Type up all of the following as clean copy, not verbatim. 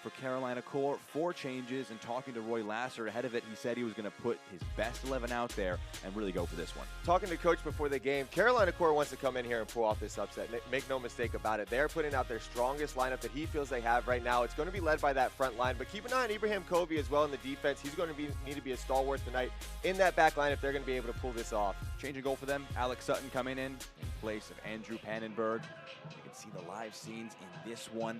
for Carolina Core, 4 changes, and talking to Roy Lasser ahead of it, he said he was going to put his best 11 out there and really go for this one. Talking to Coach before the game, Carolina Core wants to come in here and pull off this upset. Make no mistake about it. They're putting out their strongest lineup that he feels they have right now. It's going to be led by that front line, but keep an eye on Ibrahim Covey as well in the defense. He's going to need to be a stalwart tonight in that back line if they're going to be able to pull this off. Change of goal for them, Alex Sutton coming in place of Andrew Pannenberg. You can see the live scenes in this one.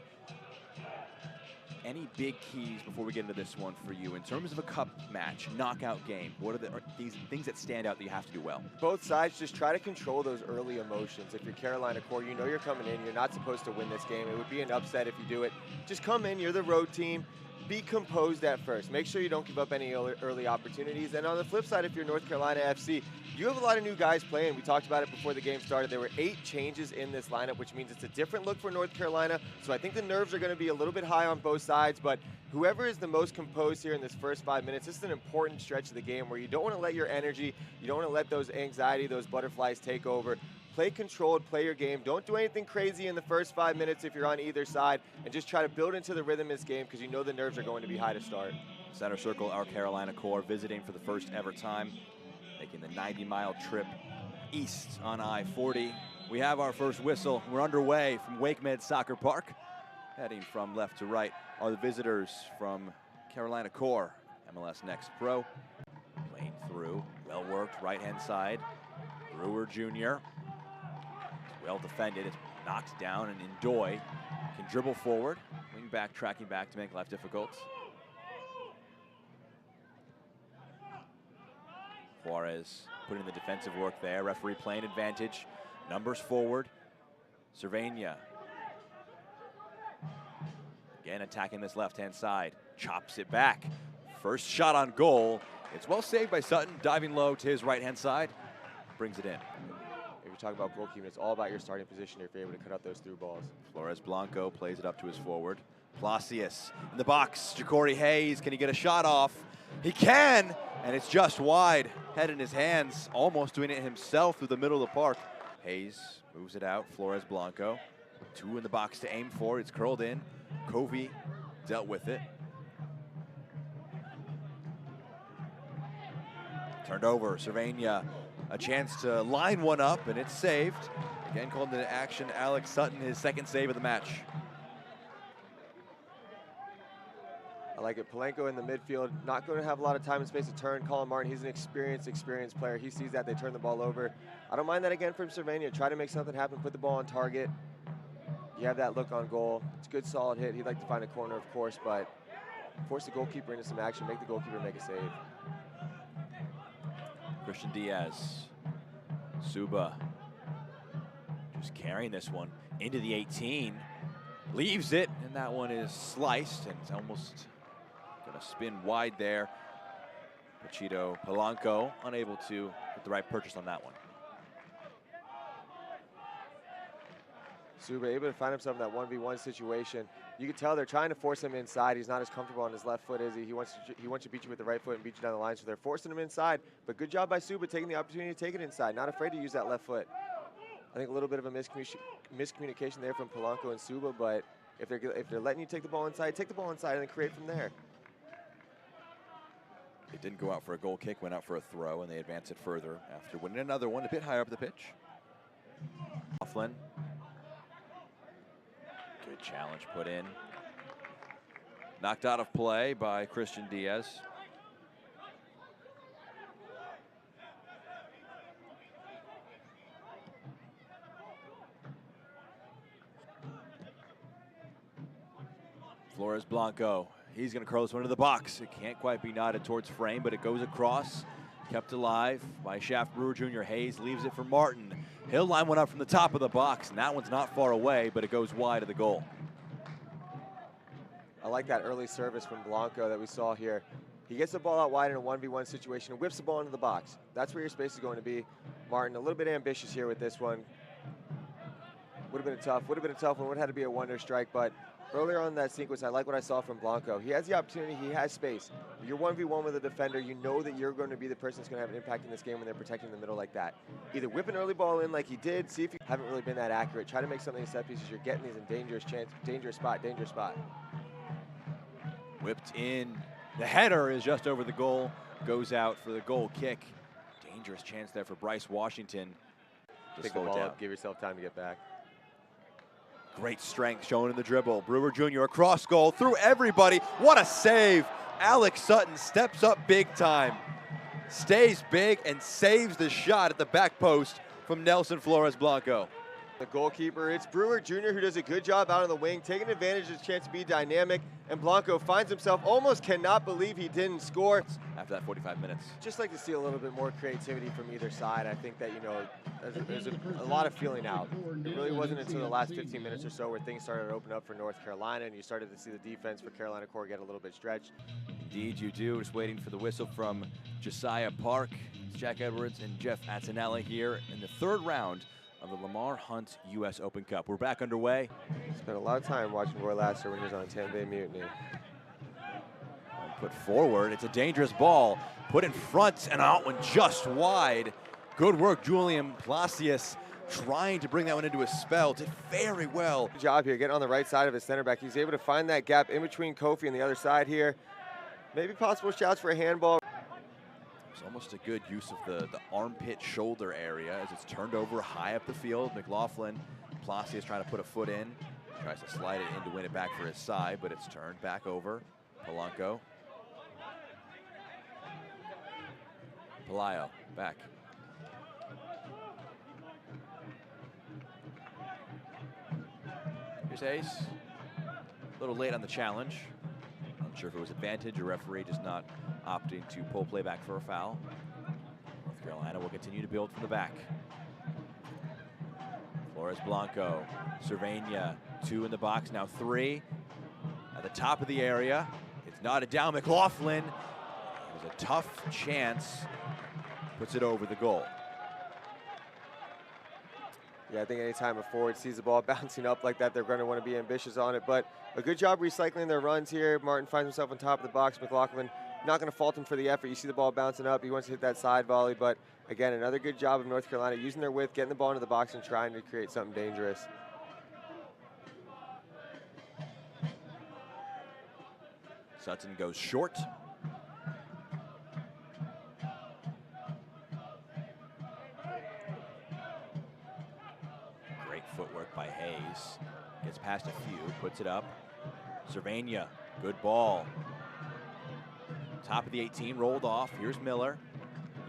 Any big keys before we get into this one for you in terms of a cup match, knockout game? What are these things that stand out that you have to do well? Both sides just try to control those early emotions. If you're Carolina Core, you know you're coming in. You're not supposed to win this game. It would be an upset if you do it. Just come in. You're the road team. Be composed at first. Make sure you don't give up any early opportunities. And on the flip side, if you're North Carolina FC, you have a lot of new guys playing. We talked about it before the game started. There were 8 changes in this lineup, which means it's a different look for North Carolina. So I think the nerves are going to be a little bit high on both sides. But whoever is the most composed here in this first 5 minutes, this is an important stretch of the game where you don't want to let your energy, you don't want to let those anxiety, those butterflies take over. Play controlled, play your game. Don't do anything crazy in the first 5 minutes if you're on either side, and just try to build into the rhythm of this game because you know the nerves are going to be high to start. Center circle, our Carolina Core visiting for the first ever time, making the 90-mile trip east on I-40. We have our first whistle. We're underway from WakeMed Soccer Park. Heading from left to right are the visitors from Carolina Core, MLS Next Pro. Playing through, well worked, right-hand side. Brewer Jr. Well defended, it's knocked down, and Ndoye can dribble forward. Wing back, tracking back to make life difficult. Juarez putting in the defensive work there. Referee playing advantage. Numbers forward. Cervania. Again attacking this left-hand side. Chops it back. First shot on goal. It's well saved by Sutton, diving low to his right-hand side. Brings it in. If you talk about goalkeeping, it's all about your starting position if you're able to cut out those through balls. Flores Blanco plays it up to his forward. Placius in the box. Ja'Cory Hayes, can he get a shot off? He can, and it's just wide. Head in his hands, almost doing it himself through the middle of the park. Hayes moves it out. Flores Blanco. 2 in the box to aim for. It's curled in. Covey dealt with it. Turned over. Cervania. A chance to line one up, and it's saved. Again, called into action, Alex Sutton, his second save of the match. I like it. Palenko in the midfield, not going to have a lot of time and space to turn. Colin Martin, he's an experienced player. He sees that, they turn the ball over. I don't mind that again from Cervania. Try to make something happen, put the ball on target. You have that look on goal. It's a good, solid hit. He'd like to find a corner, of course, but force the goalkeeper into some action, make the goalkeeper make a save. Christian Diaz, Suba, just carrying this one into the 18, leaves it, and that one is sliced, and it's almost gonna spin wide there. Pachito Polanco unable to get the right purchase on that one. Suba able to find himself in that 1v1 situation. You can tell they're trying to force him inside. He's not as comfortable on his left foot, is he? He wants to beat you with the right foot and beat you down the line, so they're forcing him inside. But good job by Suba taking the opportunity to take it inside. Not afraid to use that left foot. I think a little bit of a miscommunication there from Polanco and Suba, but if they're letting you take the ball inside and then create from there. It didn't go out for a goal kick, went out for a throw, and they advance it further after winning another one a bit higher up the pitch. Coughlin. Good challenge put in. Knocked out of play by Christian Diaz. Flores Blanco, he's going to curl this one into the box. It can't quite be knotted towards frame, but it goes across. Kept alive by Shaft Brewer Jr. Hayes leaves it for Martin. He'll line one up from the top of the box, and that one's not far away, but it goes wide of the goal. I like that early service from Blanco that we saw here. He gets the ball out wide in a 1v1 situation and whips the ball into the box. That's where your space is going to be. Martin, a little bit ambitious here with this one. Would have been a tough one. Would have had to be a wonder strike, but earlier on in that sequence, I like what I saw from Blanco. He has the opportunity, he has space. You're 1v1 with a defender, you know that you're going to be the person that's going to have an impact in this game when they're protecting the middle like that. Either whip an early ball in like he did, see if you haven't really been that accurate. Try to make something in set pieces. You're getting these in dangerous spot. Whipped in. The header is just over the goal. Goes out for the goal kick. Dangerous chance there for Bryce Washington. Pick the ball up, give yourself time to get back. Great strength shown in the dribble. Brewer Jr. across goal, through everybody. What a save. Alex Sutton steps up big time. Stays big and saves the shot at the back post from Nelson Flores Blanco. The goalkeeper, it's Brewer Jr. who does a good job out on the wing, taking advantage of his chance to be dynamic, and Blanco finds himself, almost cannot believe he didn't score. After that 45 minutes. Just like to see a little bit more creativity from either side. I think that, there's a lot of feeling out. It really wasn't until the last 15 minutes or so where things started to open up for North Carolina, and you started to see the defense for Carolina Core get a little bit stretched. Indeed you do. Just waiting for the whistle from Josiah Park. It's Jack Edwards and Jeff Attinella here in the third round of the Lamar Hunt U.S. Open Cup. We're back underway. Spent a lot of time watching Roy Lasser when he was on Tampa Bay Mutiny. Put forward, it's a dangerous ball. Put in front and out one just wide. Good work, Julian Plasius, trying to bring that one into a spell. Did very well. Good job here, getting on the right side of his center back. He's able to find that gap in between Kofi and the other side here. Maybe possible shots for a handball. It's almost a good use of the armpit shoulder area as it's turned over high up the field. McLaughlin, Plasius trying to put a foot in. Tries to slide it in to win it back for his side, but it's turned back over. Polanco. Pelayo back. Here's Ace. A little late on the challenge. Not sure if it was advantage or referee just not opting to pull play back for a foul. North Carolina will continue to build from the back. Flores Blanco, Cervania, 2 in the box, now 3. At the top of the area, it's knotted down. McLaughlin, it was a tough chance, puts it over the goal. Yeah, I think anytime a forward sees the ball bouncing up like that, they're going to want to be ambitious on it. But a good job recycling their runs here. Martin finds himself on top of the box. McLaughlin, not going to fault him for the effort. You see the ball bouncing up. He wants to hit that side volley. But again, another good job of North Carolina using their width, getting the ball into the box and trying to create something dangerous. Sutton goes short. Great footwork by Hayes. Gets past a few, puts it up. Cervania, good ball. Top of the 18, rolled off. Here's Miller.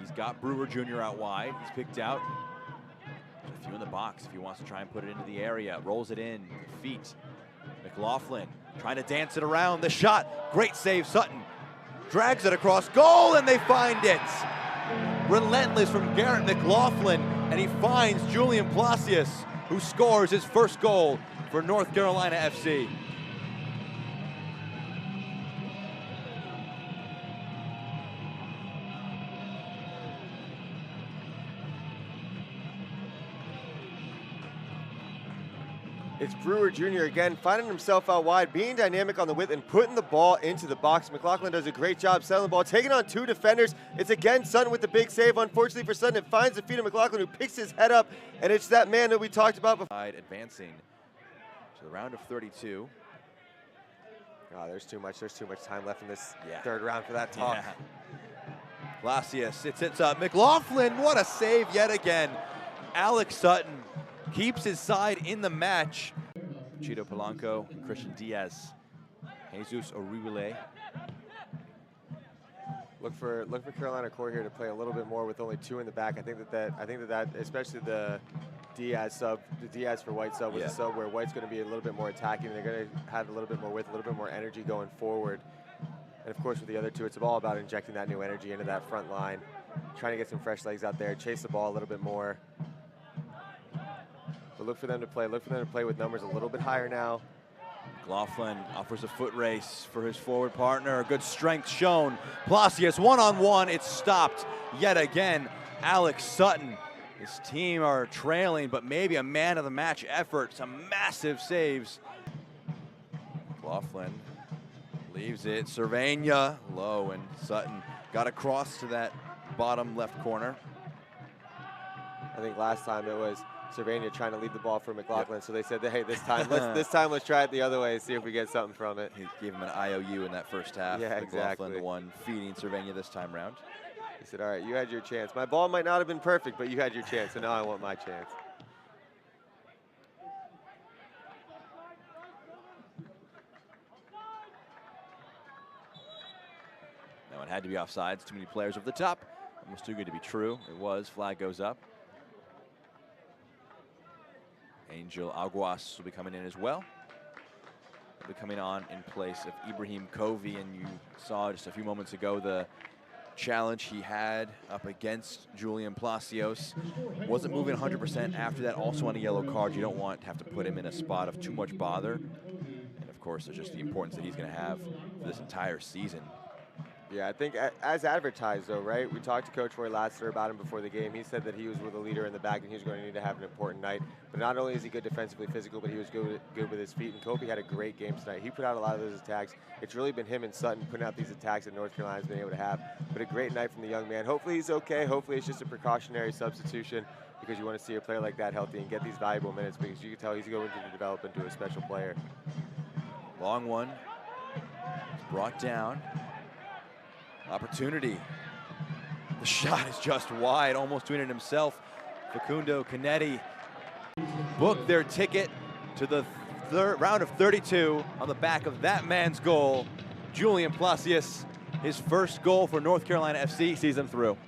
He's got Brewer Jr. out wide. He's picked out. There's a few in the box if he wants to try and put it into the area. Rolls it in, feet. McLaughlin trying to dance it around. The shot, great save, Sutton. Drags it across goal, and they find it. Relentless from Garrett McLaughlin, and he finds Julian Plasius, who scores his first goal for North Carolina FC. It's Brewer Jr. again, finding himself out wide, being dynamic on the width and putting the ball into the box. McLaughlin does a great job settling the ball, taking on 2 defenders. It's again Sutton with the big save. Unfortunately for Sutton, it finds the feet of McLaughlin, who picks his head up, and it's that man that we talked about before. Advancing to the round of 32. Oh, there's too much time left in this third round for that talk. Yeah. Plasius, it's up. McLaughlin, what a save yet again. Alex Sutton keeps his side in the match. Chito Polanco, Christian Diaz, Jesus Orihuela. Look for Carolina Core here to play a little bit more with only 2 in the back. I think that especially the Diaz sub, the Diaz for White sub, was a sub where White's going to be a little bit more attacking. They're going to have a little bit more width, a little bit more energy going forward. And of course, with the other 2, it's all about injecting that new energy into that front line, trying to get some fresh legs out there, chase the ball a little bit more. But look for them to play with numbers a little bit higher now. McLaughlin offers a foot race for his forward partner. Good strength shown. Plasius one-on-one. It's stopped yet again. Alex Sutton. His team are trailing, but maybe a man of the match effort. Some massive saves. McLaughlin leaves it. Cervania low, and Sutton got across to that bottom left corner. I think last time it was Cervania trying to leave the ball for McLaughlin. So they said, hey, this time let's try it the other way and see if we get something from it. He gave him an IOU in that first half. Yeah, McLaughlin, exactly. the one feeding Cervania this time round. He said, all right, you had your chance. My ball might not have been perfect, but you had your chance, so now I want my chance. That one had to be offsides. Too many players over the top. Almost too good to be true. It was. Flag goes up. Angel Aguas will be coming in as well. He'll be coming on in place of Ibrahim Covey, and you saw just a few moments ago the challenge he had up against Julian Palacios. Wasn't moving 100% after that, also on a yellow card. You don't want to have to put him in a spot of too much bother. And of course, there's just the importance that he's going to have for this entire season. Yeah, I think as advertised, though, right? We talked to Coach Roy Lassiter about him before the game. He said that he was with a leader in the back and he was going to need to have an important night. But not only is he good defensively, physical, but he was good with his feet. And Kobe had a great game tonight. He put out a lot of those attacks. It's really been him and Sutton putting out these attacks that North Carolina's been able to have. But a great night from the young man. Hopefully he's okay. Hopefully it's just a precautionary substitution, because you want to see a player like that healthy and get these valuable minutes, because you can tell he's going to develop into a special player. Long one. Brought down. Opportunity. The shot is just wide, almost doing it himself. Facundo Canetti booked their ticket to the round of 32 on the back of that man's goal. Julian Palacios, his first goal for North Carolina FC, sees them through.